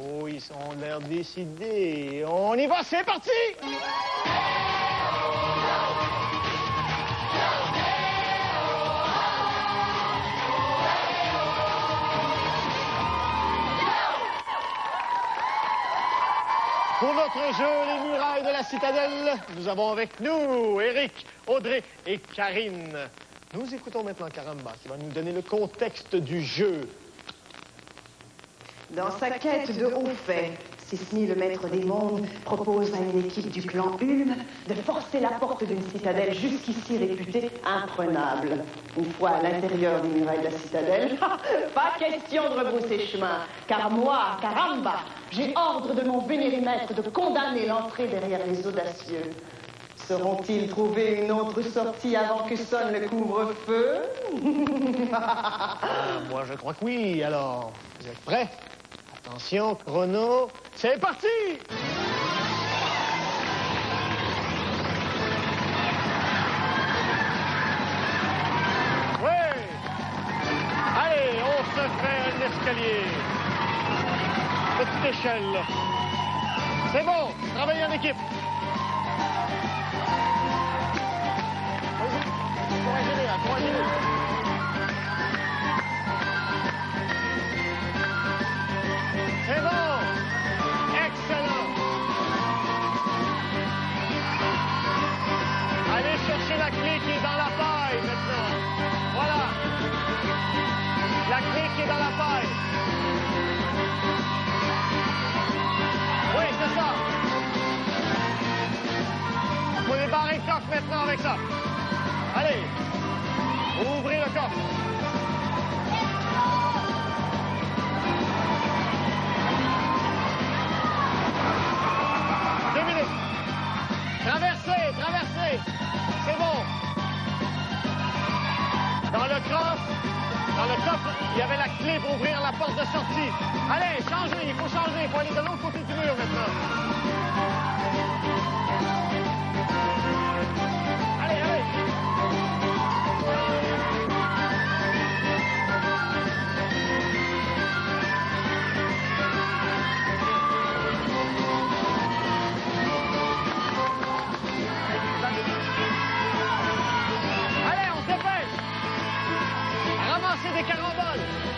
Oh, ils ont l'air décidés. On y va, c'est parti! Pour notre jeu, les murailles de la citadelle, nous avons avec nous Éric, Audrey et Karine. Nous écoutons maintenant Caramba, qui va nous donner le contexte du jeu. Dans sa quête de hauts faits, Sismi, le maître des mondes, propose à une équipe du clan Ulm de forcer la porte d'une citadelle jusqu'ici réputée imprenable. Une fois à l'intérieur des murailles de la citadelle, pas question de rebrousser chemin, car moi, Caramba, j'ai ordre de mon vénéré maître de condamner l'entrée derrière les audacieux. Sauront-ils trouver une autre sortie avant que sonne le couvre-feu? Moi, je crois que oui. Alors, vous êtes prêts? Attention, chrono, c'est parti! Oui! Allez, on se fait un escalier. Petite échelle. C'est bon, travaillez en équipe. Encouragez-les. C'est bon! Excellent! Allez chercher la clé qui est dans la paille maintenant. Voilà. La clé qui est dans la paille. Oui, c'est ça. Vous pouvez barrer le coffre maintenant avec ça. Allez. Ouvrez le coffre. Dans le coffre, il y avait la clé pour ouvrir la porte de sortie. Allez, changez, il faut changer. Il faut aller de l'autre côté du mur maintenant. Allez, allez. Allez, on se dépêche. Ramassez des caramboles.